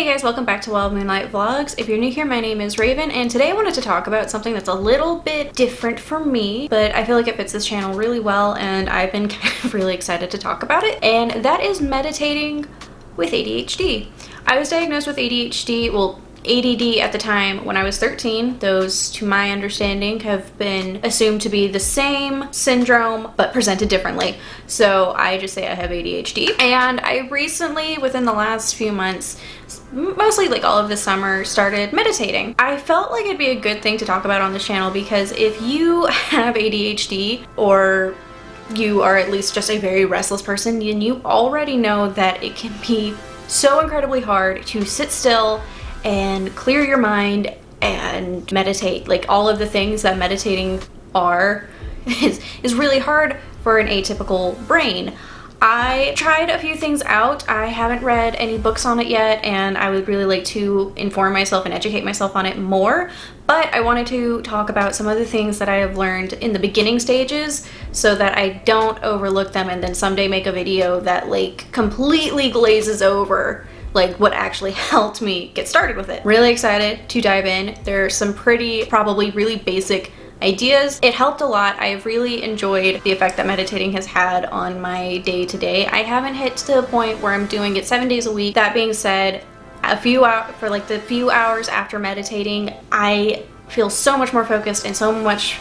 Hey guys, welcome back to Wild Moonlight Vlogs. If you're new here, my name is Raven, and today I wanted to talk about something that's a little bit different for me, but I feel like it fits this channel really well, and I've been kind of really excited to talk about it, and that is meditating with ADHD. I was diagnosed with ADHD, well, ADD at the time when I was 13. Those, to my understanding, have been assumed to be the same syndrome but presented differently. So I just say I have ADHD. And I recently, within the last few months, mostly like all of the summer, started meditating. I felt like it'd be a good thing to talk about on this channel because if you have ADHD or you are at least just a very restless person, then you already know that it can be so incredibly hard to sit still and clear your mind and meditate. Like all of the things that meditating are is really hard for an atypical brain. I tried a few things out. I haven't read any books on it yet, and I would really like to inform myself and educate myself on it more, but I wanted to talk about some of the things that I have learned in the beginning stages so that I don't overlook them and then someday make a video that like completely glazes over like what actually helped me get started with it. Really excited to dive in. There are some probably really basic ideas. It helped a lot. I've really enjoyed the effect that meditating has had on my day-to-day. I haven't hit to the point where I'm doing it 7 days a week. That being said, for like the few hours after meditating, I feel so much more focused and so much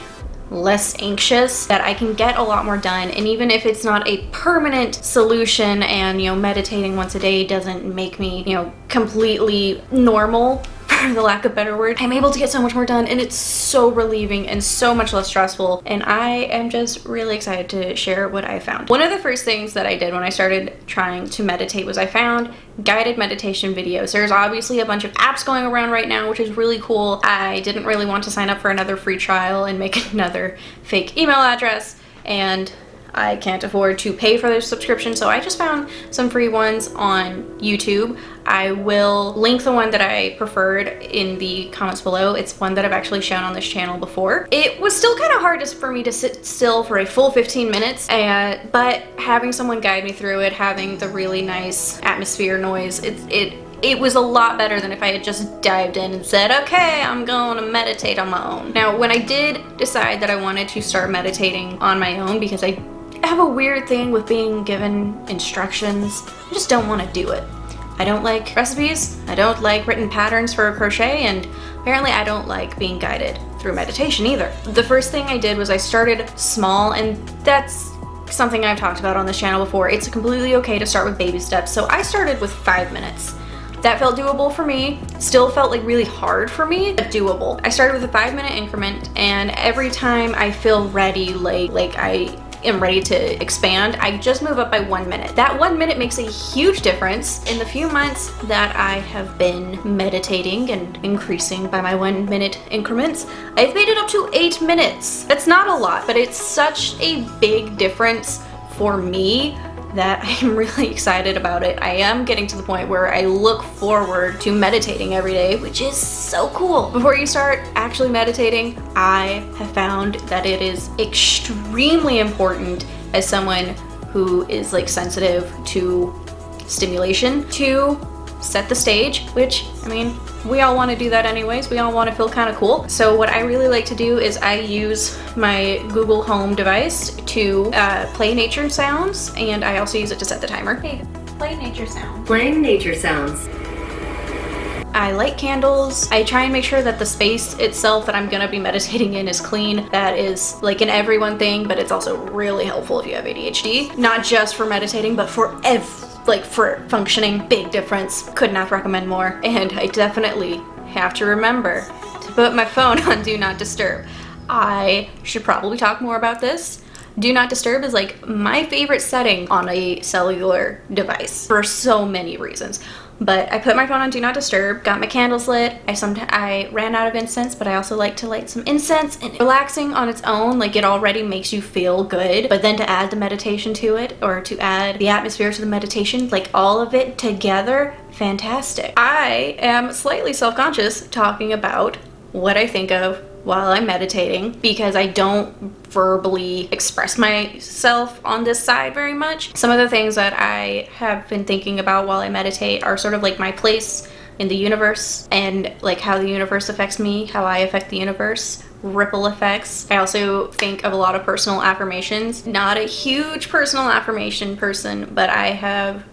less anxious that I can get a lot more done. And even if it's not a permanent solution and, you know, meditating once a day doesn't make me, you know, completely normal, for the lack of a better word, I'm able to get so much more done, and it's so relieving and so much less stressful, and I am just really excited to share what I found. One of the first things that I did when I started trying to meditate was I found guided meditation videos. There's obviously a bunch of apps going around right now, which is really cool. I didn't really want to sign up for another free trial and make another fake email address, and I can't afford to pay for their subscription, so I just found some free ones on YouTube. I will link the one that I preferred in the comments below. It's one that I've actually shown on this channel before. It was still kind of hard for me to sit still for a full 15 minutes, but having someone guide me through it, having the really nice atmosphere noise, it was a lot better than if I had just dived in and said, okay, I'm going to meditate on my own. Now, when I did decide that I wanted to start meditating on my own, because I have a weird thing with being given instructions, I just don't want to do it. I don't like recipes, I don't like written patterns for crochet, and apparently I don't like being guided through meditation either. The first thing I did was I started small, and that's something I've talked about on this channel before. It's completely okay to start with baby steps, so I started with 5 minutes. That felt doable for me. Still felt like really hard for me, but doable. I started with a 5-minute increment, and every time I feel ready, like I am ready to expand, I just move up by 1 minute. That 1 minute makes a huge difference. In the few months that I have been meditating and increasing by my 1 minute increments, I've made it up to 8 minutes. That's not a lot, but it's such a big difference for me that I'm really excited about it. I am getting to the point where I look forward to meditating every day, which is so cool. Before you start actually meditating, I have found that it is extremely important as someone who is like sensitive to stimulation to set the stage, which, I mean, we all want to do that anyways. We all want to feel kind of cool. So what I really like to do is I use my Google Home device to play nature sounds, and I also use it to set the timer. Hey, play nature sounds. Playing nature sounds. I light candles. I try and make sure that the space itself that I'm gonna be meditating in is clean. That is like an everyone thing, but it's also really helpful if you have ADHD. Not just for meditating, but for for functioning. Big difference. Could not recommend more. And I definitely have to remember to put my phone on Do Not Disturb. I should probably talk more about this. Do Not Disturb is like my favorite setting on a cellular device for so many reasons. But I put my phone on Do Not Disturb, got my candles lit. I ran out of incense, but I also like to light some incense, and relaxing on its own, like it already makes you feel good. But then to add the meditation to it, or to add the atmosphere to the meditation, like all of it together, fantastic. I am slightly self-conscious talking about what I think of while I'm meditating because I don't verbally express myself on this side very much. Some of the things that I have been thinking about while I meditate are sort of like my place in the universe and like how the universe affects me, how I affect the universe. Ripple effects. I also think of a lot of personal affirmations. Not a huge personal affirmation person, but I have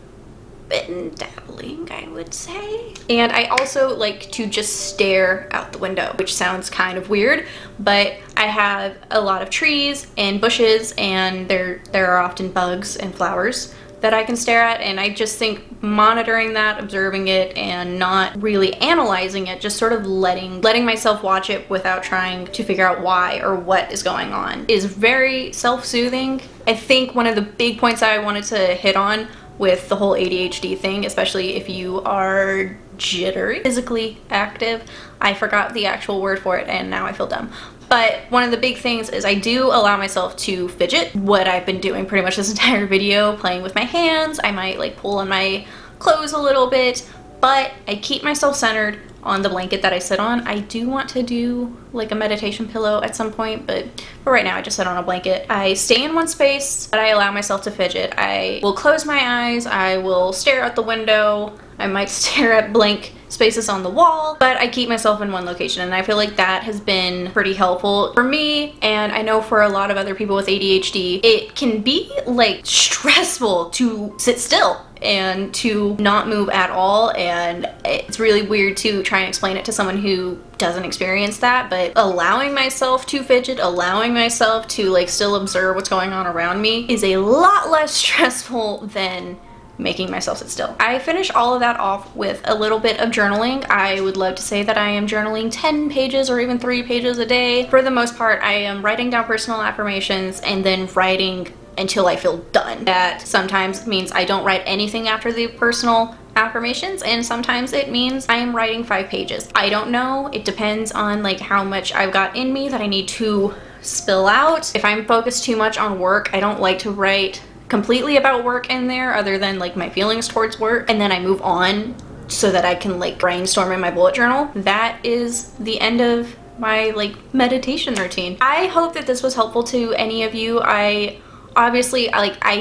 been dabbling, I would say. And I also like to just stare out the window, which sounds kind of weird, but I have a lot of trees and bushes, and there are often bugs and flowers that I can stare at, and I just think monitoring that, observing it, and not really analyzing it, just sort of letting myself watch it without trying to figure out why or what is going on, is very self-soothing. I think one of the big points I wanted to hit on with the whole ADHD thing, especially if you are jittery, physically active, I forgot the actual word for it and now I feel dumb. But one of the big things is I do allow myself to fidget. What I've been doing pretty much this entire video, playing with my hands. I might like pull on my clothes a little bit, but I keep myself centered on the blanket that I sit on. I do want to do like a meditation pillow at some point, but for right now I just sit on a blanket. I stay in one space, but I allow myself to fidget. I will close my eyes, I will stare out the window, I might stare at blank spaces on the wall, but I keep myself in one location, and I feel like that has been pretty helpful for me, and I know for a lot of other people with ADHD, it can be like stressful to sit still and to not move at all, and it's really weird to try and explain it to someone who doesn't experience that, but allowing myself to fidget, allowing myself to like still observe what's going on around me is a lot less stressful than making myself sit still. I finish all of that off with a little bit of journaling. I would love to say that I am journaling 10 pages or even 3 pages a day. For the most part, I am writing down personal affirmations and then writing until I feel done. That sometimes means I don't write anything after the personal affirmations, and sometimes it means I am writing 5 pages. I don't know. It depends on like how much I've got in me that I need to spill out. If I'm focused too much on work, I don't like to write completely about work in there other than like my feelings towards work, and then I move on so that I can like brainstorm in my bullet journal. That is the end of my like meditation routine. I hope that this was helpful to any of you. I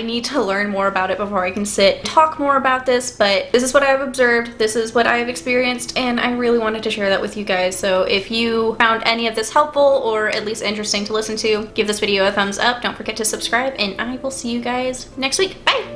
need to learn more about it before I can talk more about this, but this is what I've observed, this is what I've experienced, and I really wanted to share that with you guys. So if you found any of this helpful or at least interesting to listen to, give this video a thumbs up, don't forget to subscribe, and I will see you guys next week. Bye!